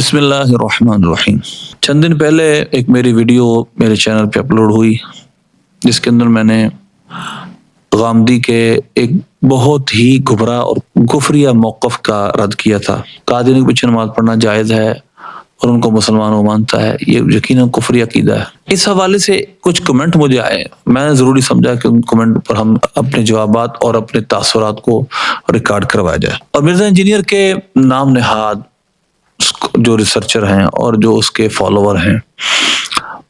بسم اللہ الرحمن الرحیم۔ چند دن پہلے ایک میری ویڈیو میرے چینل پہ اپلوڈ ہوئی جس کے اندر میں نے غامدی کے ایک بہت ہی گمراہ اور کفریہ موقف کا رد کیا تھا۔ قادیانی کے پیچھے نماز پڑھنا جائز ہے اور ان کو مسلمان وہ مانتا ہے، یہ یقیناً کفری عقیدہ ہے۔ اس حوالے سے کچھ کمنٹ مجھے آئے، میں نے ضروری سمجھا کہ ان کمنٹ پر ہم اپنے جوابات اور اپنے تاثرات کو ریکارڈ کروایا جائے۔ اور مرزا انجینئر کے نام نہاد جو ریسرچر ہیں اور جو اس کے فالوور ہیں،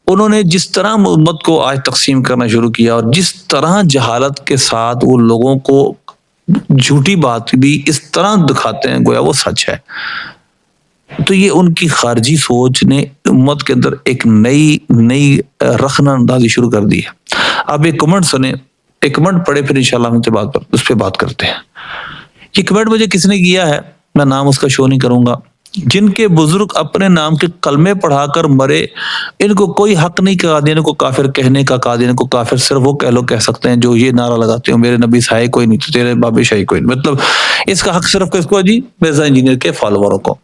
انہوں نے جس طرح امت کو آج تقسیم کرنا شروع کیا اور جس طرح جہالت کے ساتھ وہ لوگوں کو جھوٹی بات بھی اس طرح دکھاتے ہیں گویا وہ سچ ہے، تو یہ ان کی خارجی سوچ نے امت کے اندر ایک نئی رخنہ اندازی شروع کر دی ہے۔ آپ ایک کمنٹ سنیں، ایک کمنٹ پڑھے، پھر انشاءاللہ ہم اس پہ بات کرتے ہیں۔ یہ کمنٹ مجھے کس نے کیا ہے، میں نام اس کا شو نہیں کروں گا۔ جن کے بزرگ اپنے نام کے کلمے پڑھا کر مرے، ان کو کوئی حق نہیں قادیانی کو کافر کہنے کا۔ قادیانی کو کافر صرف وہ کہہ سکتے ہیں جو یہ نعرہ لگاتے ہو میرے نبی سائے کوئی نہیں تو تیرے بابے شاہی کوئی نہیں، مطلب اس کا حق صرف کس کو جی؟ مرزا انجینئر کے فالووروں کو۔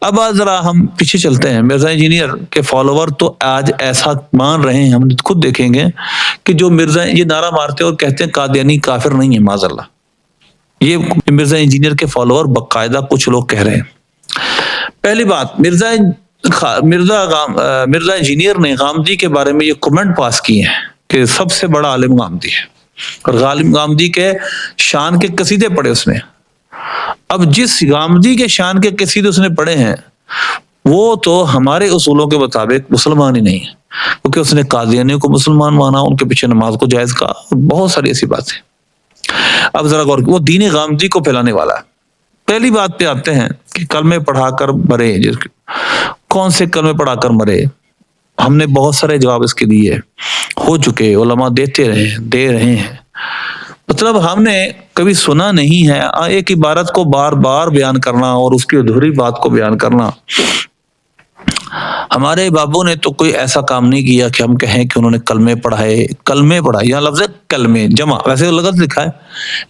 اب ذرا ہم پیچھے چلتے ہیں۔ مرزا انجینئر کے فالوور تو آج ایسا مان رہے ہیں، ہم خود دیکھیں گے کہ جو مرزا یہ نعرہ مارتے اور کہتے ہیں قادیانی کافر نہیں ہے، معاذ اللہ، یہ مرزا انجینئر کے فالوور باقاعدہ کچھ لوگ کہہ رہے ہیں۔ پہلی بات، مرزا انجینئر نے غامدی کے بارے میں یہ کمنٹ پاس کیے ہیں کہ سب سے بڑا عالم غامدی ہے اور غامدی کے شان کے قصیدے پڑھے اس نے۔ اب جس غامدی کے شان کے قصیدے اس نے پڑھے ہیں وہ تو ہمارے اصولوں کے مطابق مسلمان ہی نہیں ہے، کیونکہ اس نے قادیانی کو مسلمان مانا، ان کے پیچھے نماز کو جائز کہا، بہت ساری ایسی باتیں۔ اب ذرا غور، وہ دین غامدی کو پھیلانے والا ہے۔ پہلی بات پہ آتے ہیں کہ کلمے پڑھا کر مرے، کون سے کلمے پڑھا کر مرے؟ ہم نے بہت سارے جواب اس کے دیے ہو چکے، علماء دے رہے ہیں، مطلب ہم نے کبھی سنا نہیں ہے ایک عبارت کو بار بار بیان کرنا اور اس کی ادھوری بات کو بیان کرنا۔ ہمارے بابوں نے تو کوئی ایسا کام نہیں کیا کہ ہم کہیں کہ انہوں نے کلمے پڑھائے، یہاں لفظ ہے کلمے جمع، ویسے لغت لکھا ہے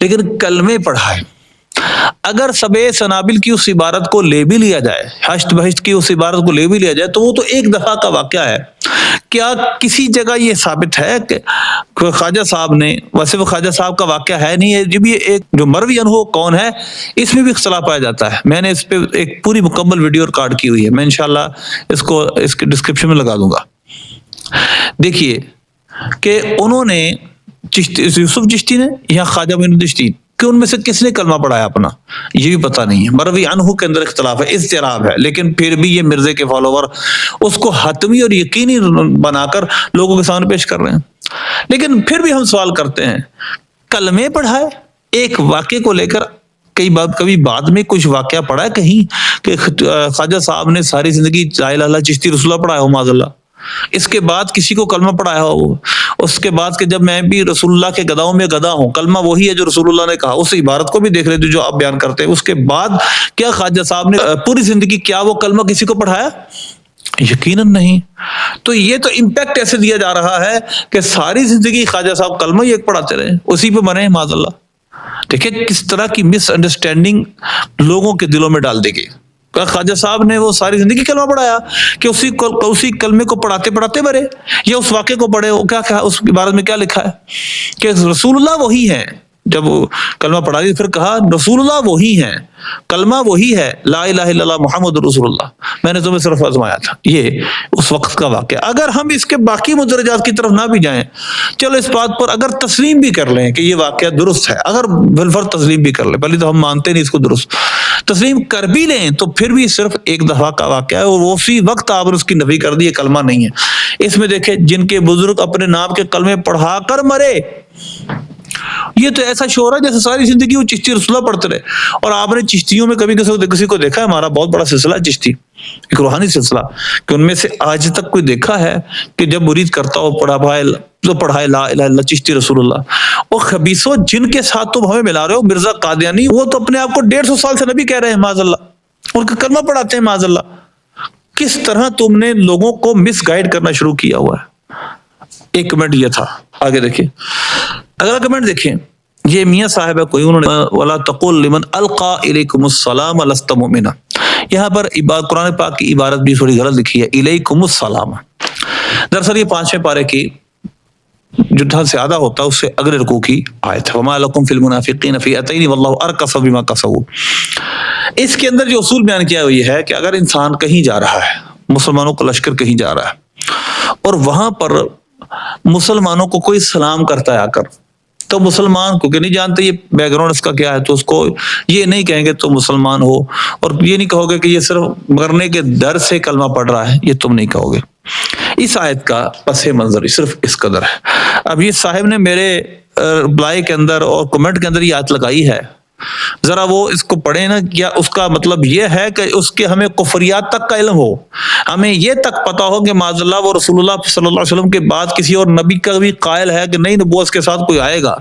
لیکن کلمے پڑھائے۔ اگر سبع سنابل کی اس عبارت کو لے بھی لیا جائے، ہشت بہشت کی اس عبارت کو لے بھی لیا جائے، تو وہ تو ایک دفعہ کا واقعہ ہے۔ کیا کسی جگہ یہ ثابت ہے کہ خواجہ صاحب نے، ویسے وہ خواجہ صاحب کا واقعہ ہے نہیں ہے، جب یہ ایک جو مروی عنہ کون ہے اس میں بھی اختلاف پایا جاتا ہے۔ میں نے اس پہ ایک پوری مکمل ویڈیو ریکارڈ کی ہوئی ہے، میں انشاءاللہ اس کے ڈسکرپشن میں لگا دوں گا۔ دیکھیے کہ انہوں نے یوسف چشتی نے یا خواجہ معین الدین چشتی کہ ان میں سے کس نے کلمہ پڑھایا اپنا، یہ بھی پتہ نہیں ہے۔ مروی عنہ کے اندر اختلاف ہے، اضطراب ہے، لیکن پھر بھی یہ مرزے کے فالوور اس کو حتمی اور یقینی بنا کر لوگوں کے سامنے پیش کر رہے ہیں۔ لیکن پھر بھی ہم سوال کرتے ہیں، کلمے پڑھائے ایک واقعے کو لے کر، کبھی بعد میں کچھ واقعہ پڑھا ہے کہیں کہ خواجہ صاحب نے ساری زندگی لا الہ الا اللہ چشتی رسول اللہ پڑھایا ہو، معاذ اللہ، اس کے بعد کسی کو کلمہ پڑھایا ہو، اس کے بعد کہ جب میں بھی رسول اللہ کے گداؤں میں گدا ہوں، کلمہ وہی ہے جو رسول اللہ نے کہا، اس عبارت کو بھی دیکھ لیتے جو آپ بیان کرتے ہیں، اس کے بعد کیا خواجہ صاحب نے پوری زندگی کیا وہ کلمہ کسی کو پڑھایا؟ یقیناً نہیں۔ تو یہ تو امپیکٹ ایسے دیا جا رہا ہے کہ ساری زندگی خواجہ صاحب کلمہ ہی ایک پڑھاتے رہے، اسی پہ مرے ہیں، معاذ اللہ۔ دیکھیں کس طرح کی مس انڈرسٹینڈنگ لوگوں کے دلوں میں ڈال دی گئی۔ خواجہ صاحب نے وہ ساری زندگی کلمہ پڑھایا کہ اسی کلمے کو پڑھاتے پڑھاتے مرے، یا اس واقعے کو پڑھے، کیا اس عبارت میں کیا لکھا ہے کہ رسول اللہ وہی ہے، جب وہ کلمہ پڑھا دی پھر کہا رسول اللہ وہی ہے، کلمہ وہی ہے، لا الہ الا اللہ محمد رسول اللہ، میں نے تمہیں صرف آزمایا تھا۔ یہ اس وقت کا واقعہ۔ اگر ہم اس کے باقی مدرجات کی طرف نہ بھی جائیں، چلو اس بات پر اگر تسلیم بھی کر لیں کہ یہ واقعہ درست ہے، اگر بالفرض تسلیم بھی کر لیں، پہلے تو ہم مانتے نہیں اس کو درست، تسلیم کر بھی لیں تو پھر بھی صرف ایک دفعہ کا واقعہ ہے اور اسی وقت آپ نے اس کی نفی کر دی، یہ کلمہ نہیں ہے۔ اس میں دیکھیں جن کے بزرگ اپنے نام کے کلمے پڑھا کر مرے، یہ تو ایسا شعور ہے جیسے ساری زندگی وہ چشتی رسول اللہ پڑھتے رہے۔ اور آپ نے چشتیوں میں کبھی کسی کو دیکھا ہے؟ ہمارا بہت بڑا سلسلہ ہے چشتی، ایک روحانی سلسلہ، کہ ان میں سے آج تک کوئی دیکھا ہے کہ جب مرید کرتا ہو پڑھائے لا الہ الا اللہ چشتی رسول اللہ؟ اور خبیثوں جن کے ساتھ تم ہمیں ملا رہے ہو، مرزا قادیانی، وہ تو اپنے آپ کو 150 سال سے نبی کہہ رہے ہیں، معاذ اللہ، ان کا کلمہ پڑھاتے ہیں، معاذ اللہ۔ کس طرح تم نے لوگوں کو مس گائیڈ کرنا شروع کیا ہوا ہے۔ ایک کمنٹ یہ تھا، آگے دیکھیں اگلا کمنٹ دیکھیں، یہ میاں صاحب ہے کوئی، انہوں نے وَلَا تَقُلْ لِمَنْ أَلْقَى إِلَيْكُمُ السَّلَامَ لَسْتَ مُؤْمِنًا، یہاں پر قرآن پاک کی عبارت بھی تھوڑی غلط لکھی ہے، الیکم السلام۔ دراصل یہ 5ویں پارے کی جو تھا زیادہ ہوتا ہے اس سے اگلے رکوع کی آیت ہے، وما لکم فی المنافقین فئتین واللہ ارکس بما کسبوا۔ اس کے اندر جو اصول بیان کیا یہ ہے کہ اگر انسان کہیں جا رہا ہے، مسلمانوں کا لشکر کہیں جا رہا ہے اور وہاں پر مسلمانوں کو کوئی سلام کرتا ہے آ کر، تو مسلمان کو کہ نہیں جانتے یہ بیک گراؤنڈ اس کا کیا ہے، تو اس کو یہ نہیں کہیں گے تم مسلمان ہو، اور یہ نہیں کہو گے کہ یہ صرف مرنے کے ڈر سے کلمہ پڑھ رہا ہے، یہ تم نہیں کہو گے۔ اس آیت کا پس منظر صرف اس قدر ہے۔ اب یہ صاحب نے میرے رپلائی کے اندر اور کمنٹ کے اندر یہ آیت لگائی ہے، ذرا وہ اس کو پڑھیں نا، کیا اس کا مطلب یہ ہے کہ اس کے ہمیں کفریات تک کا علم ہو، ہمیں یہ تک پتا ہو کہ معاذ اللہ وہ رسول اللہ صلی اللہ علیہ وسلم کے بعد کسی اور نبی کا بھی قائل ہے کہ نہیں نبوت کے ساتھ کوئی آئے گا،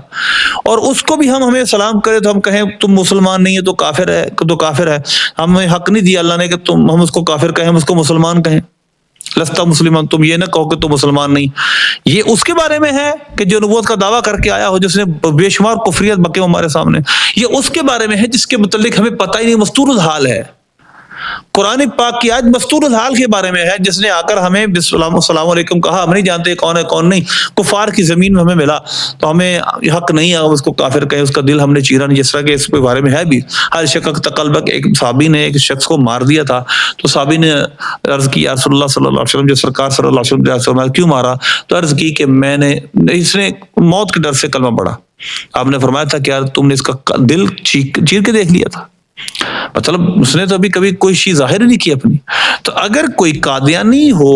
اور اس کو بھی ہمیں سلام کرے تو ہم کہیں تم مسلمان نہیں ہے تو کافر ہے، تو کافر ہے۔ ہمیں حق نہیں دیا اللہ نے کہ ہم اس کو کافر کہیں، ہم اس کو مسلمان کہیں، لستا مسلمان، تم یہ نہ کہو کہ تم مسلمان نہیں۔ یہ اس کے بارے میں ہے کہ جو نبوت کا دعویٰ کر کے آیا ہو، جس نے بے شمار کفریت بکے ہمارے سامنے، یہ اس کے بارے میں ہے جس کے متعلق ہمیں پتہ ہی نہیں، مستور الحال ہے۔ قرآن پاک کی آیت مستور الحال کے بارے میں ہے، جس نے آ کر ہمیں السلام علیکم کہا، ہم نہیں جانتے کون ہے کون نہیں، کفار کی زمین میں ہمیں ملا، تو ہمیں حق نہیں ہے اس کو کافر کہیں، اس کا دل ہم نے چیرا نہیں، جس طرح کہ اس کے بارے میں ہے بھی ہر شکک تقلبک۔ ایک صحابی نے ایک شخص کو مار دیا تھا، تو صحابی نے عرض کی یا رسول اللہ صلی اللہ علیہ وسلم، جو سرکار صلی اللہ علیہ وسلم کیوں مارا؟ تو عرض کی کہ اس نے موت کے ڈر سے کلمہ پڑھا۔ آپ نے فرمایا تھا کہ یار تم نے اس کا دل چیر کے دیکھ لیا تھا، مطلب اس نے تو ابھی کبھی کوئی چیز ظاہر نہیں کی اپنی۔ تو اگر کوئی قادیانی ہو،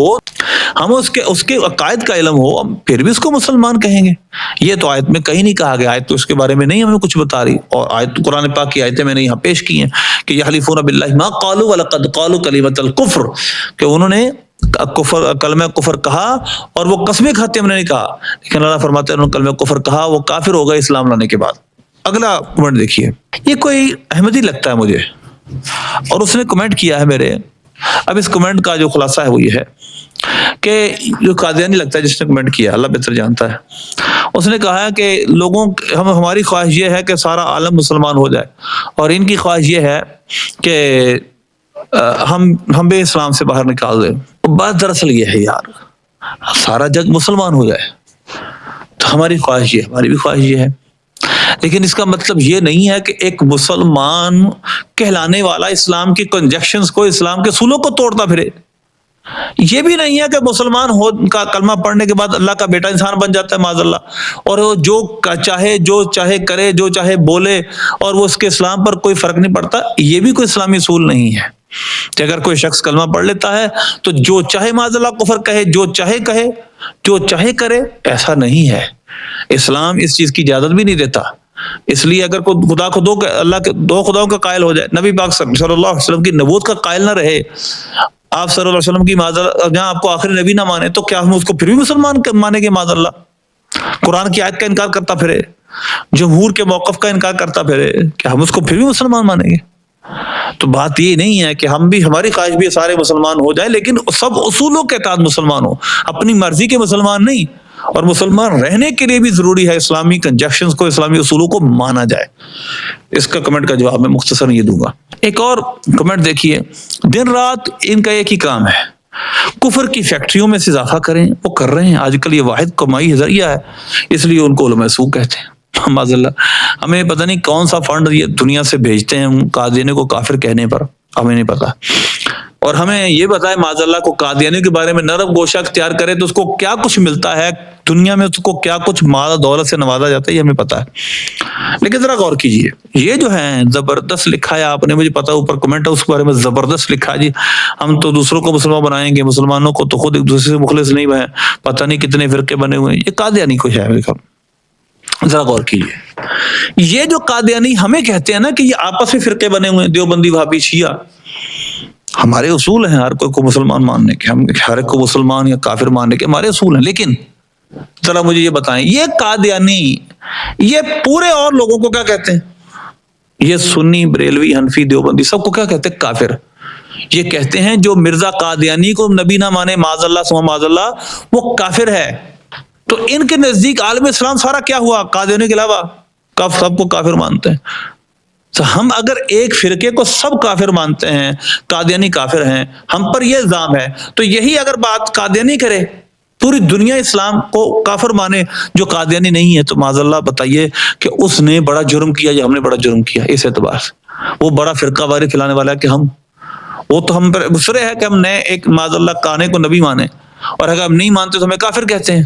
ہم اس کے عقائد کا علم ہو، پھر بھی اس کو مسلمان کہیں گے؟ یہ تو آیت میں کہیں نہیں کہا گیا، آیت تو اس کے بارے میں نہیں ہمیں کچھ بتا رہی، اور آیت قرآن پاک کی آیتیں میں نے یہاں پیش کی ہیں کہ یحلفون باللہ ما قالوا ولقد قالوا کلمۃ الکفر، کہ انہوں نے کلمہ کفر کہا اور وہ قسمیں کھاتے ہم نے نہیں کہا، لیکن اللہ فرماتے ہیں انہوں نے کلمہ کفر کہا، وہ کافر ہو گئے اسلام لانے کے بعد۔ اگلا کمنٹ دیکھیے، یہ کوئی احمدی لگتا ہے مجھے، اور اس نے کمنٹ کیا ہے میرے۔ اب اس کمنٹ کا جو خلاصہ ہے وہ یہ ہے کہ جو قادیانی لگتا ہے جس نے کمنٹ کیا، اللہ بہتر جانتا ہے، اس نے کہا ہے کہ ہماری خواہش یہ ہے کہ سارا عالم مسلمان ہو جائے، اور ان کی خواہش یہ ہے کہ ہم بھی اسلام سے باہر نکال دیں۔ بات دراصل یہ ہے یار، سارا جگ مسلمان ہو جائے تو ہماری خواہش یہ، ہماری بھی خواہش یہ ہے، لیکن اس کا مطلب یہ نہیں ہے کہ ایک مسلمان کہلانے والا اسلام کی کنجیکشنز کو، اسلام کے اصولوں کو توڑتا پھرے۔ یہ بھی نہیں ہے کہ مسلمان ہو کا کلمہ پڑھنے کے بعد اللہ کا بیٹا انسان بن جاتا ہے معاذ اللہ، اور وہ جو چاہے کرے، جو چاہے بولے، اور وہ اس کے اسلام پر کوئی فرق نہیں پڑتا۔ یہ بھی کوئی اسلامی اصول نہیں ہے کہ اگر کوئی شخص کلمہ پڑھ لیتا ہے تو جو چاہے معاذ اللہ کفر کہے، جو چاہے جو چاہے کرے، ایسا نہیں ہے۔ اسلام اس چیز کی اجازت بھی نہیں دیتا۔ اس لیے اگر کوئی خدا کو اللہ کے دو خداؤں کا قائل ہو جائے، نبی پاک صلی اللہ علیہ وسلم کی نبوت کا قائل نہ رہے، آپ صلی اللہ علیہ وسلم کی جہاں آپ کو آخری نبی نہ مانے، تو کیا ہم اس کو پھر بھی مسلمان مانیں گے معاذ اللہ؟ قرآن کی آیت کا انکار کرتا پھرے، جمہور کے موقف کا انکار کرتا پھرے، کیا ہم اس کو پھر بھی مسلمان مانیں گے؟ تو بات یہ نہیں ہے کہ ہم بھی، ہماری خواہش بھی سارے مسلمان ہو جائیں، لیکن سب اصولوں کے تحت مسلمان ہو، اپنی مرضی کے مسلمان نہیں۔ اور مسلمان رہنے کے لیے بھی ضروری ہے اسلامی کنجیکشنز کو، اسلامی اصولوں کو مانا جائے۔ اس کا کمنٹ کا جواب میں مختصر یہ دوں گا۔ ایک اور کمنٹ دیکھیے، دن رات ان کا ایک ہی کام ہے، کفر کی فیکٹریوں میں سے اضافہ کریں، وہ کر رہے ہیں۔ آج کل یہ واحد کمائی ذریعہ ہے، اس لیے ان کو علماء سوء کہتے ہیں معاذ اللہ۔ ہمیں پتہ نہیں کون سا فنڈ یہ دنیا سے بھیجتے ہیں قادیانی کو کافر کہنے پر، ہمیں نہیں پتا۔ اور ہمیں یہ بتائے معاذ اللہ کو قادیانی کے بارے میں نرم گوشہ اختیار کرے تو اس کو کیا کچھ ملتا ہے دنیا میں، اس کو کیا کچھ مال دولت سے نوازا جاتا ہے، یہ ہمیں پتا ہے۔ لیکن ذرا غور کیجئے، یہ جو ہے زبردست لکھا ہے آپ نے، مجھے پتا اوپر کمنٹ ہے اس کے بارے میں زبردست لکھا ہے جی، ہم تو دوسروں کو مسلمان بنائیں گے، مسلمانوں کو تو خود ایک دوسرے سے مخلص نہیں بنے، پتہ نہیں کتنے فرقے بنے ہوئے ہیں۔ یہ قادیانی کوئی ہے میرے خیال، ذرا غور کیجئے، یہ جو قادیانی ہمیں کہتے ہیں نا کہ یہ آپس میں فرقے بنے ہوئے ہیں، دیوبندی، وہابی، شیعہ، ہمارے اصول ہیں ہر کوئی کو مسلمان ماننے کے، ہم ہر ایک کو مسلمان یا کافر ماننے کے ہمارے اصول ہیں۔ لیکن ذرا مجھے یہ بتائیں، یہ قادیانی یہ پورے اور لوگوں کو کیا کہتے ہیں؟ یہ سنی، بریلوی، حنفی، دیوبندی سب کو کیا کہتے ہیں؟ کافر۔ یہ کہتے ہیں جو مرزا قادیانی کو نبی نہ مانے، معاذ اللہ ثم معاذ اللہ، وہ کافر ہے۔ تو ان کے نزدیک عالم اسلام سارا کیا ہوا؟ قادیانی کے علاوہ سب کو کافر مانتے ہیں۔ تو ہم اگر ایک فرقے کو سب کافر مانتے ہیں، قادیانی کافر ہیں، ہم پر یہ الزام ہے، تو یہی اگر بات قادیانی کرے، پوری دنیا اسلام کو کافر مانے جو قادیانی نہیں ہے، تو معاذ اللہ بتائیے کہ اس نے بڑا جرم کیا یا ہم نے بڑا جرم کیا؟ اس اعتبار سے وہ بڑا فرقہ واری پھیلانے والا ہے کہ ہم، وہ تو ہم پر مصرے ہے کہ ہم نئے ایک معاذ اللہ کانے کو نبی مانے، اور اگر ہم نہیں مانتے تو ہمیں کافر کہتے ہیں۔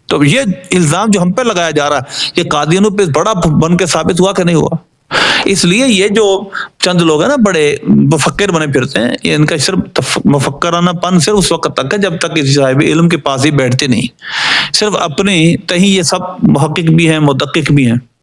تو یہ الزام جو ہم پہ لگایا جا رہا ہے یہ قادیانوں پہ بڑا بن کے ثابت ہوا کہ نہیں ہوا؟ اس لیے یہ جو چند لوگ ہیں نا بڑے مفکر بنے پھرتے ہیں، یہ ان کا صرف مفکرانہ پن صرف اس وقت تک ہے جب تک کسی صاحب علم کے پاس ہی بیٹھتے نہیں، صرف اپنے تہیں یہ سب محقق بھی ہیں، مدقق بھی ہیں۔